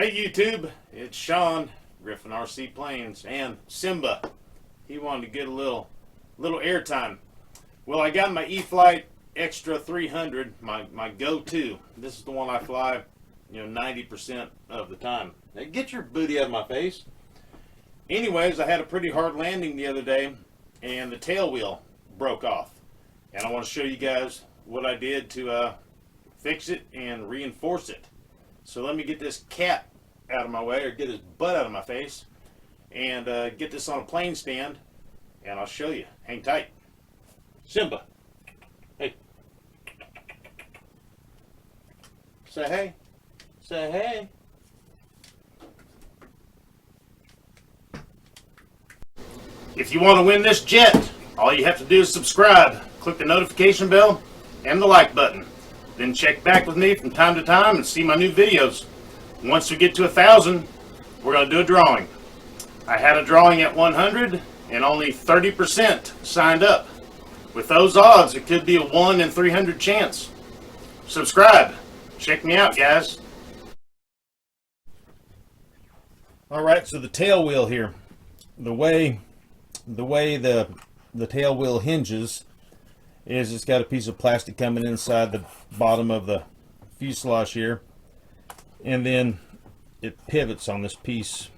Hey YouTube, it's Sean, Griffin RC Planes, and Simba. He wanted to get a little airtime. Well, I got my E-Flight Extra 300, my go-to. This is the one I fly, 90% of the time. Now get your booty out of my face. Anyways, I had a pretty hard landing the other day, and the tail wheel broke off. And I want to show you guys what I did to fix it and reinforce it. So let me get this cat out of my way, or get his butt out of my face, and get this on a plane stand, and I'll show you. Hang tight. Simba. Hey. Say hey. Say hey. If you want to win this jet, all you have to do is subscribe, click the notification bell, and the like button. Then check back with me from time to time and see my new videos. Once we get to 1,000, we're going to do a drawing. I had a drawing at 100 and only 30% signed up. With those odds, it could be a 1 in 300 chance. Subscribe. Check me out, guys. Alright, so the tail wheel here. The way the tail wheel hinges is it's got a piece of plastic coming inside the bottom of the fuselage here, and then it pivots on this piece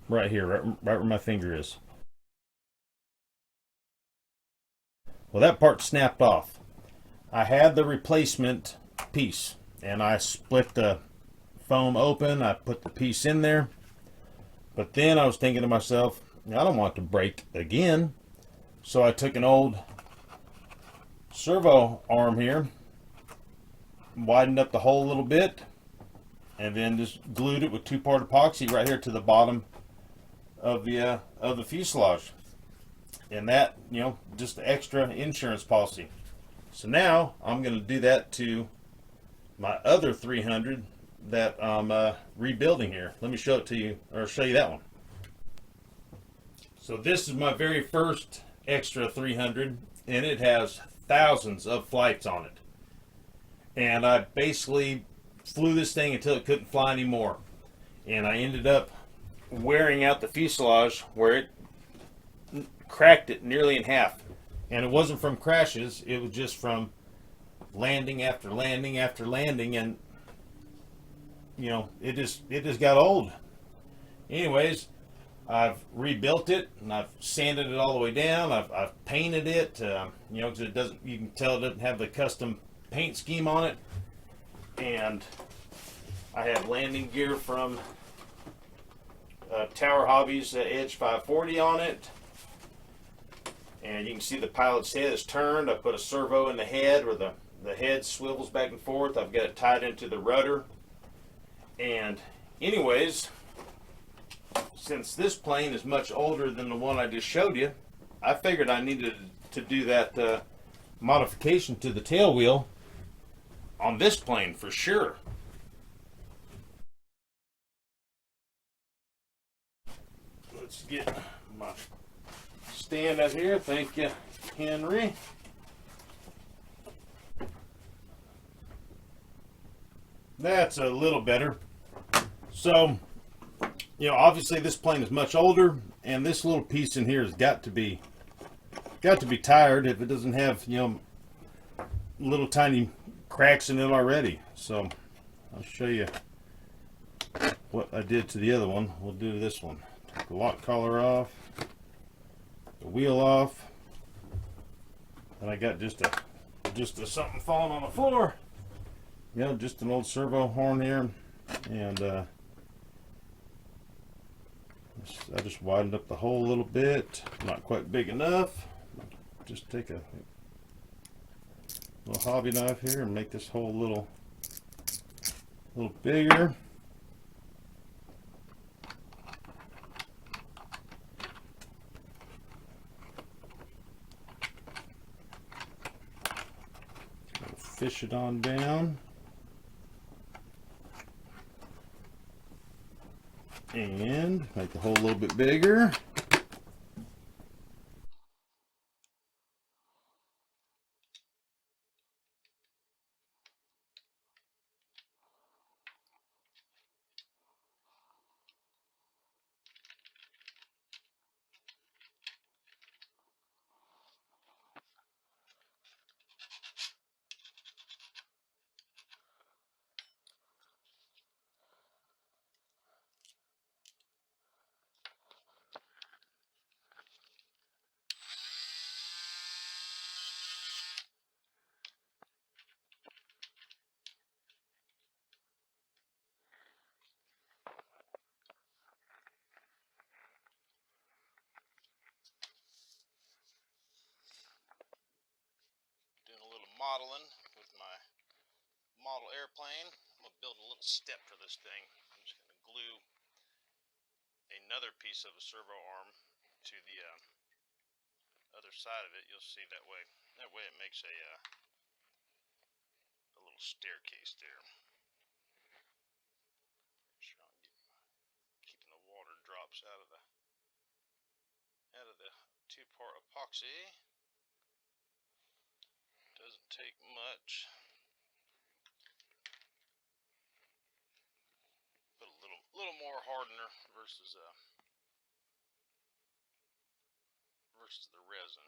right here, right where my finger is. Well, that part snapped off. I had the replacement piece, and I split the foam open. I put the piece in there, but then I was thinking to myself, I don't want it to break again. So I took an old servo arm here, widened up the hole a little bit, and then just glued it with 2-part epoxy right here to the bottom of the fuselage. And that, just extra insurance policy. So now I'm going to do that to my other 300 that I'm rebuilding here. Let me show it to you, or show you that one. So this is my very first Extra 300, and it has thousands of flights on it. And I basically flew this thing until it couldn't fly anymore. And I ended up wearing out the fuselage where it cracked it nearly in half. And it wasn't from crashes, it was just from landing after landing after landing, and it just got old. Anyways, I've rebuilt it, and I've sanded it all the way down. I've painted it, because it doesn't. You can tell it doesn't have the custom paint scheme on it. And I have landing gear from Tower Hobbies Edge 540 on it. And you can see the pilot's head is turned. I put a servo in the head where the head swivels back and forth. I've got it tied into the rudder. And anyways, since this plane is much older than the one I just showed you, I figured I needed to do that modification to the tail wheel on this plane for sure. Let's get my stand out here. Thank you, Henry. That's a little better. So, obviously this plane is much older, and this little piece in here has got to be tired if it doesn't have little tiny cracks in it already. So I'll show you what I did to the other one. We'll do this one. Take the lock collar off, the wheel off, and I got just a something falling on the floor. Just an old servo horn here, and I just widened up the hole a little bit. Not quite big enough. Just take a little hobby knife here and make this hole a little bigger. Fish it on down. And make the hole a little bit bigger. modeling with my model airplane. I'm going to build a little step for this thing. I'm just going to glue another piece of a servo arm to the other side of it. You'll see that way. That way it makes a little staircase there. Sure, I'm keeping the water drops out of the two-part epoxy. Doesn't take much. Put a little more hardener versus the resin.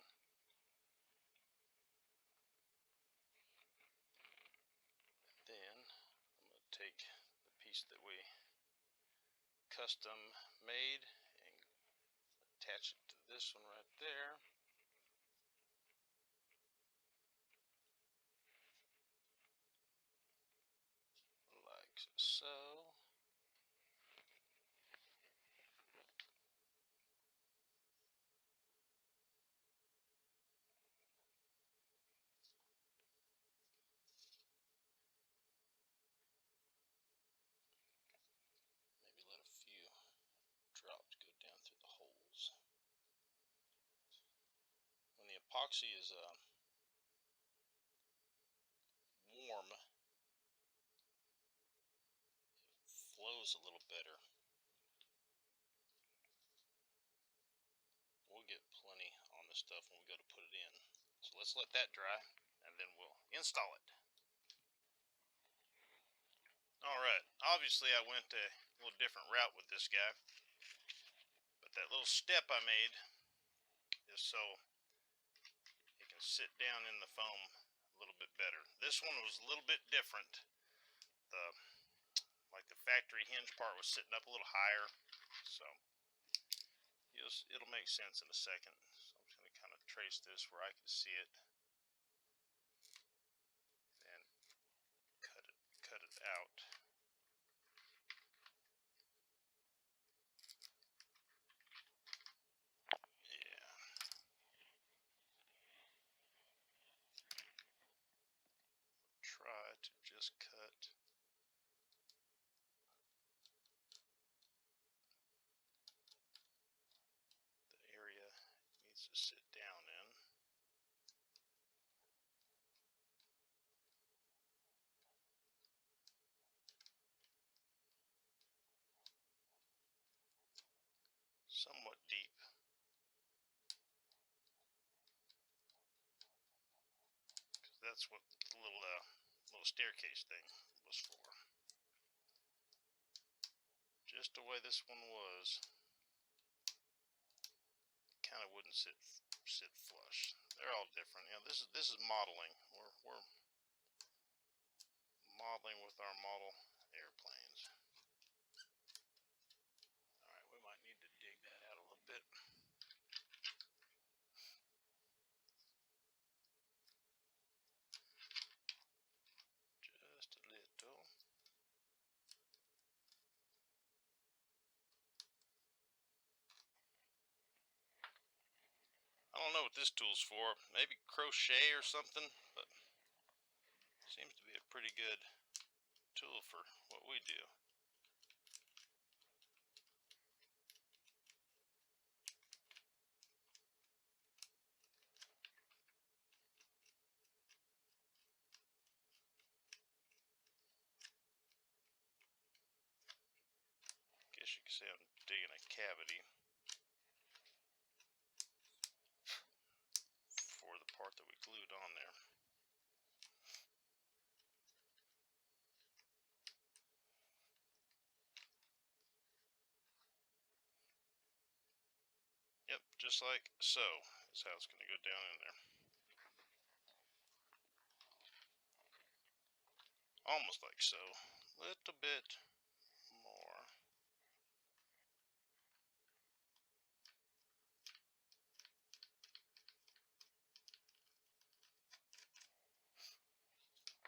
Then I'm going to take the piece that we custom made and attach it to this one right there. Like so. Maybe let a few drops go down through the holes. When the epoxy is warm, it flows a little better. We'll get plenty on this stuff when we go to put it in. So let's let that dry and then we'll install it. Alright, obviously I went a little different route with this guy, but that little step I made is so it can sit down in the foam a little bit better. This one was a little bit different. Like the factory hinge part was sitting up a little higher, so it'll make sense in a second. So I'm just going to kind of trace this where I can see it and cut it out. Yeah. Try to just cut the area it needs to sit down in. Somewhat deep. Because that's what the little staircase thing was for. Just the way this one was, kind of wouldn't sit flush. They're all different. You know, this is modeling. We're modeling with our model airplanes. Alright, we might need to dig that out a little bit. Just a little. I don't know what this tool's for. Maybe crochet or something, but it seems to be a pretty good tool for what we do. Guess you could say I'm digging a cavity for the part that we glued on there. Yep, just like so is how it's going to go down in there. Almost like so. Little bit more.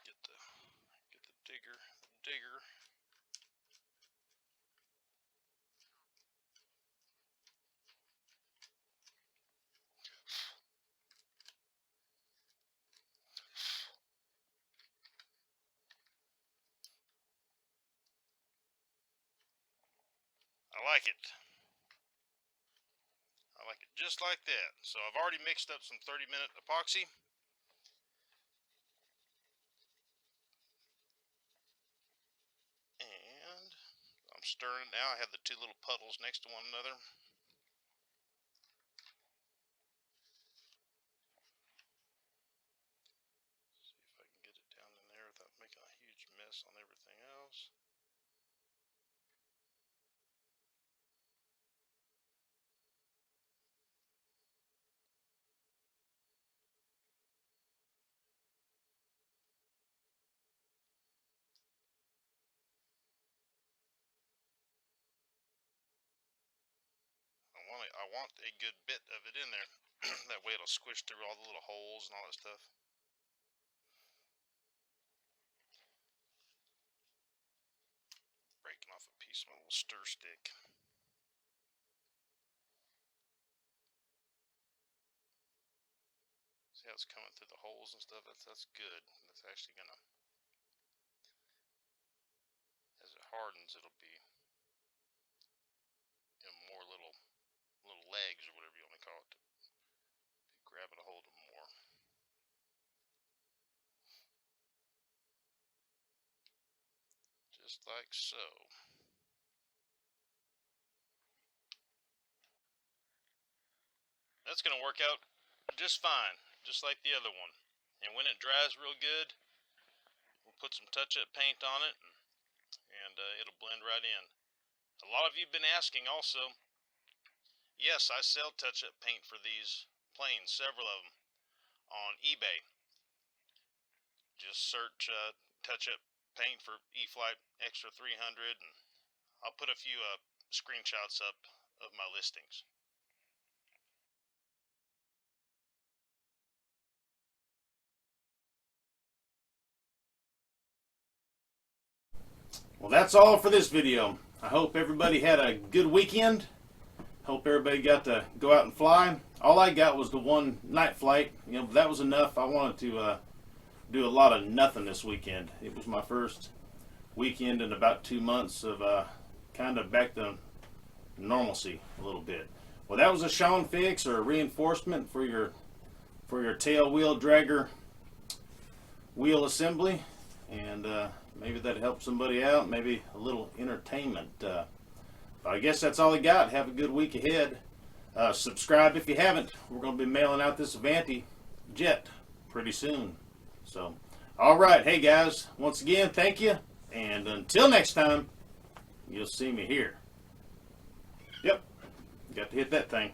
Get the digger. like it. I like it just like that. So I've already mixed up some 30-minute epoxy. And I'm stirring it now. I have the two little puddles next to one another. See if I can get it down in there without making a huge mess on everything else. I want a good bit of it in there. That way it'll squish through all the little holes and all that stuff. Breaking off a piece of my little stir stick. See how it's coming through the holes and stuff? That's good. That's actually gonna, as it hardens, it'll be in more little legs or whatever you want to call it. Be grabbing a hold of more. Just like so. That's gonna work out just fine, just like the other one. And when it dries real good, we'll put some touch-up paint on it, and it'll blend right in. A lot of you have been asking also. Yes, I sell touch-up paint for these planes, several of them, on eBay. Just search touch-up paint for E-Flite Extra 300, and I'll put a few screenshots up of my listings. Well, that's all for this video. I hope everybody had a good weekend. Hope everybody got to go out and fly. All I got was the one night flight. You know, that was enough. I wanted to do a lot of nothing this weekend. It was my first weekend in about 2 months of kind of back to normalcy a little bit. Well, that was a Sean fix or a reinforcement for your tail wheel dragger wheel assembly, and maybe that helped somebody out. Maybe a little entertainment. But I guess that's all I got. Have a good week ahead. Subscribe if you haven't. We're going to be mailing out this Avanti jet pretty soon. So, all right. Hey, guys. Once again, thank you. And until next time, you'll see me here. Yep. Got to hit that thing.